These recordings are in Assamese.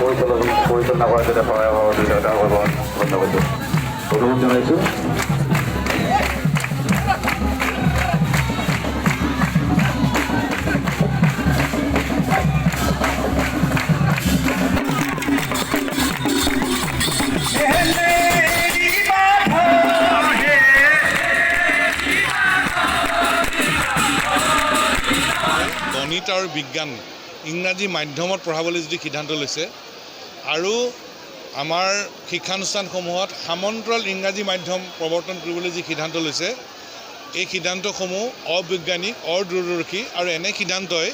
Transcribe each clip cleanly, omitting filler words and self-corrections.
পৰিচালনা কৰাৰ যাতে সহায় সহযোগিতা ধন্যবাদ অনুৰোধ জনাইছোঁ। গণিত আৰু বিজ্ঞান ইংৰাজী মাধ্যমত পঢ়াবলৈ যদি সিদ্ধান্ত লৈছে আৰু আমাৰ শিক্ষানুষ্ঠানসমূহত সমান্তৰাল ইংৰাজী মাধ্যম প্ৰৱৰ্তন কৰিবলৈ যি সিদ্ধান্ত লৈছে, এই সিদ্ধান্তসমূহ অবৈজ্ঞানিক, অদূৰদৰ্শী আৰু এনে সিদ্ধান্তই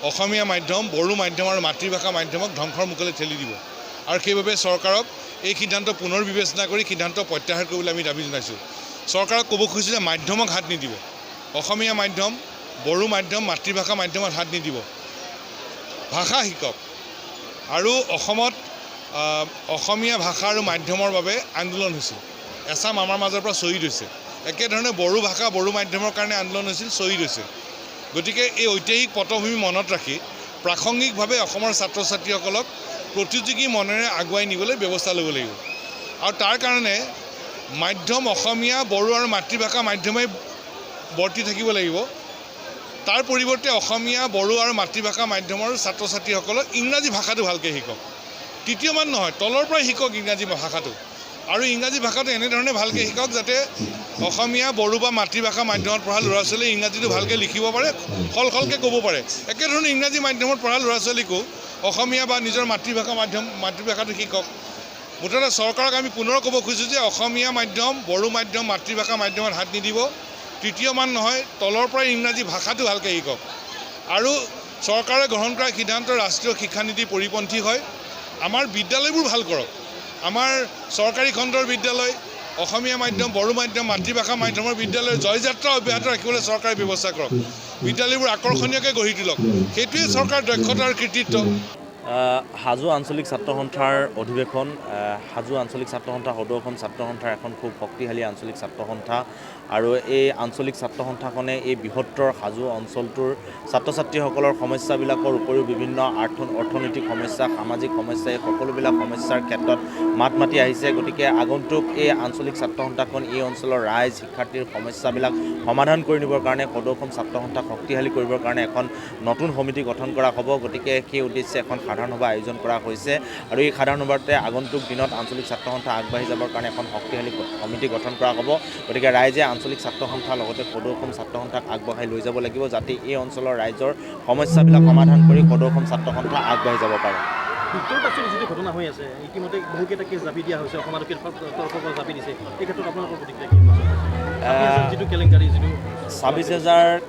অসমীয়া মাধ্যম, বড়ো মাধ্যম আৰু মাতৃভাষা মাধ্যমক ধ্বংসৰ মুখলৈ ঠেলি দিব। আৰু সেইবাবে চৰকাৰক এই সিদ্ধান্ত পুনৰ বিবেচনা কৰি সিদ্ধান্ত প্ৰত্যাহাৰ কৰিবলৈ আমি দাবী জনাইছোঁ। চৰকাৰক ক'ব খুজিছোঁ যে মাধ্যমক হাত নিদিব, অসমীয়া মাধ্যম, বড়ো মাধ্যম, মাতৃভাষা মাধ্যমত হাত নিদিব, ভাষা শিকক। আৰু অসমত অসমীয়া ভাষা আৰু মাধ্যমৰ বাবে আন্দোলন হৈছিল। এছাম আমাৰ মাজৰ পৰা শ্বহীদ হৈছে। একেধৰণে বড়ো ভাষা, বড়ো মাধ্যমৰ কাৰণে আন্দোলন হৈছিল, শ্বহীদ হৈছে। গতিকে এই ঐতিহাসিক পটভূমি মনত ৰাখি প্ৰাসংগিকভাৱে অসমৰ ছাত্ৰ ছাত্ৰীসকলক প্ৰতিযোগী মনেৰে আগুৱাই নিবলৈ ব্যৱস্থা ল'ব লাগিব। আৰু তাৰ কাৰণে মাধ্যম অসমীয়া, বড়ো আৰু মাতৃভাষা মাধ্যমেই বৰ্তি থাকিব লাগিব। তাৰ পৰিৱৰ্তে অসমীয়া, বড়ো আৰু মাতৃভাষা মাধ্যমৰ ছাত্ৰ ছাত্ৰীসকলক ইংৰাজী ভাষাটো ভালকৈ শিকক। তৃতীয়মান নহয়, তলৰ পৰাই শিকক ইংৰাজী ভাষাটো। আৰু ইংৰাজী ভাষাটো এনেধৰণে ভালকৈ শিকক যাতে অসমীয়া, বড়ো বা মাতৃভাষা মাধ্যমত পঢ়া ল'ৰা ছোৱালীয়ে ইংৰাজীটো ভালকৈ লিখিব পাৰে, সলসলকৈ ক'ব পাৰে। একেধৰণে ইংৰাজী মাধ্যমত পঢ়া ল'ৰা ছোৱালীকো অসমীয়া বা নিজৰ মাতৃভাষাটো শিকক। মুঠতে চৰকাৰক আমি পুনৰ ক'ব খুজিছোঁ যে অসমীয়া মাধ্যম, বড়ো মাধ্যম, মাতৃভাষা মাধ্যমত হাত নিদিব। তৃতীয়মান নহয়, তলৰ পৰাই ইংৰাজী ভাষাটো ভালকৈ শিকক। আৰু চৰকাৰে গ্ৰহণ কৰা সিদ্ধান্ত ৰাষ্ট্ৰীয় শিক্ষানীতিৰ পৰিপন্থী হয়। আমাৰ বিদ্যালয়বোৰ ভাল কৰক। আমাৰ চৰকাৰী খণ্ডৰ বিদ্যালয়, অসমীয়া মাধ্যম, বড়ো মাধ্যম, মাতৃভাষা মাধ্যমৰ বিদ্যালয়ৰ জয়যাত্ৰা অব্যাহত ৰাখিবলৈ চৰকাৰে ব্যৱস্থা কৰক। বিদ্যালয়বোৰ আকৰ্ষণীয়কৈ গঢ়ি তোলক। সেইটোৱেই চৰকাৰৰ দক্ষতা আৰু কৃতিত্ব। হাজো আঞ্চলিক ছাত্ৰ সন্থাৰ অধিৱেশন, হাজো আঞ্চলিক ছাত্ৰ সন্থা সদৌ অসম ছাত্ৰ সন্থাৰ এখন খুব শক্তিশালী আঞ্চলিক ছাত্ৰ সন্থা। আৰু এই আঞ্চলিক ছাত্ৰ সন্থাখনে এই বৃহত্তৰ হাজো অঞ্চলটোৰ ছাত্ৰ ছাত্ৰীসকলৰ সমস্যাবিলাকৰ উপৰিও বিভিন্ন অৰ্থনৈতিক সমস্যা, সামাজিক সমস্যা, এই সকলোবিলাক সমস্যাৰ ক্ষেত্ৰত মাত মাতি আহিছে। গতিকে আগন্তুক এই আঞ্চলিক ছাত্ৰ সন্থাখন এই অঞ্চলৰ ৰাইজ, শিক্ষাৰ্থীৰ সমস্যাবিলাক সমাধান কৰি নিবৰ কাৰণে, সদৌ অসম ছাত্ৰ সন্থাক শক্তিশালী কৰিবৰ কাৰণে এখন নতুন সমিতি গঠন কৰা হ'ব। গতিকে সেই উদ্দেশ্যে এখন সাধাৰণ সভা আয়োজন কৰা হৈছে। আৰু এই সাধাৰণ সভাতে আগন্তুক দিনত আঞ্চলিক ছাত্ৰ সন্থা আগবাঢ়ি যাবৰ কাৰণে এখন শক্তিশালী সমিতি গঠন কৰা হ'ব। গতিকে ৰাইজে আঞ্চলিক ছাত্ৰ সন্থাৰ লগতে সদৌ অসম ছাত্ৰ সন্থাক আগবঢ়াই লৈ যাব লাগিব, যাতে এই অঞ্চলৰ ৰাইজৰ সমস্যাবিলাক সমাধান কৰি সদৌ অসম ছাত্ৰ সন্থা আগবাঢ়ি যাব পাৰে। উত্তৰ পাছৰ যিটো ঘটনা হৈ আছে, ইতিমধ্যে বহুকেইটা কেছ জাপি দিয়া হৈছে, অসম আৰক্ষীৰ তৰফৰ পৰা জাপি দিছে। এই ক্ষেত্ৰত আপোনালোকৰ প্ৰতিক্ৰিয়া কি? যিটো কেলেংকাৰী, যিটো 26,000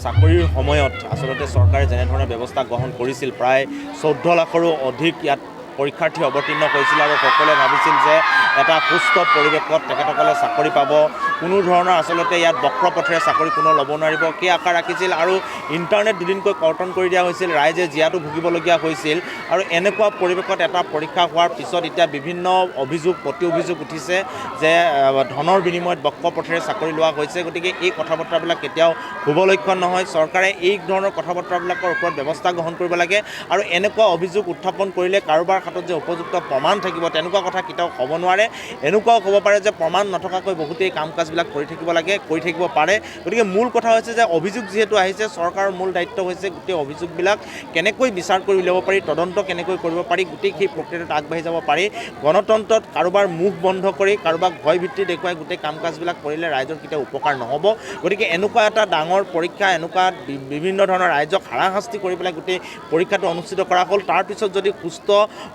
চাকৰিৰ সময়ত আচলতে চৰকাৰে যেনেধৰণে ব্যৱস্থা গ্ৰহণ কৰিছিল, প্ৰায় 14 লাখৰো অধিক ইয়াত পৰীক্ষাৰ্থী অৱতীৰ্ণ হৈছিল আৰু সকলোৱে ভাবিছিল যে এটা সুস্থ পৰিৱেশত তেখেতসকলে চাকৰি পাব, কোনো ধৰণৰ আচলতে ইয়াত বক্ৰ পথেৰে চাকৰি কোনো ল'ব নোৱাৰিব, সেই আশা ৰাখিছিল। আৰু ইণ্টাৰনেট দুদিনকৈ কৰ্তন কৰি দিয়া হৈছিল, ৰাইজে জীয়াতো ভুগিবলগীয়া হৈছিল। আৰু এনেকুৱা পৰিৱেশত এটা পৰীক্ষা হোৱাৰ পিছত এতিয়া বিভিন্ন অভিযোগ, প্ৰতি অভিযোগ উঠিছে যে ধনৰ বিনিময়ত বক্ৰ পথেৰে চাকৰি লোৱা হৈছে। গতিকে এই কথা বতৰাবিলাক কেতিয়াও শুভ লক্ষণ নহয়। চৰকাৰে এই ধৰণৰ কথা বতৰাবিলাকৰ ওপৰত ব্যৱস্থা গ্ৰহণ কৰিব লাগে। আৰু এনেকুৱা অভিযোগ উত্থাপন কৰিলে কাৰোবাৰ হাতত যে উপযুক্ত প্ৰমাণ থাকিব, তেনেকুৱা কথা কেতিয়াও হ'ব নোৱাৰে। এনেকুৱাও হ'ব পাৰে যে প্ৰমাণ নথকাকৈ বহুতেই কাম কাজবিলাক কৰি থাকিব লাগে, কৰি থাকিব পাৰে। গতিকে মূল কথা হৈছে যে অভিযোগ যিহেতু আহিছে, চৰকাৰৰ মূল দায়িত্ব হৈছে গোটেই অভিযোগবিলাক কেনেকৈ বিচাৰ কৰি উলিয়াব পাৰি, তদন্ত কেনেকৈ কৰিব পাৰি, গোটেই সেই প্ৰক্ৰিয়াটোত আগবাঢ়ি যাব পাৰি। গণতন্ত্ৰত কাৰোবাৰ মুখ বন্ধ কৰি, কাৰোবাক ভয় ভিত্তি দেখুৱাই গোটেই কাম কাজবিলাক কৰিলে ৰাইজৰ কেতিয়াও উপকাৰ নহ'ব। গতিকে এনেকুৱা এটা ডাঙৰ পৰীক্ষা, এনেকুৱা বিভিন্ন ধৰণৰ ৰাইজক হাৰাশাস্তি কৰি পেলাই গোটেই পৰীক্ষাটো অনুষ্ঠিত কৰা হ'ল। তাৰপিছত যদি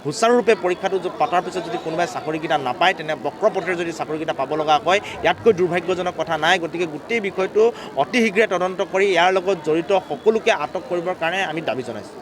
সুচাৰুৰূপে পৰীক্ষাটো পতাৰ পিছত যদি কোনোবাই চাকৰিকেইটা নাপায়, তেনে বক্ৰ পথেৰে যদি চাকৰিকেইটা পাব লগা হয়, ইয়াতকৈ দুৰ্ভাগ্যজনক কথা নাই। গতিকে গোটেই বিষয়টো অতি শীঘ্ৰে তদন্ত কৰি ইয়াৰ লগত জড়িত সকলোকে আটক কৰিবৰ কাৰণে আমি দাবী জনাইছোঁ।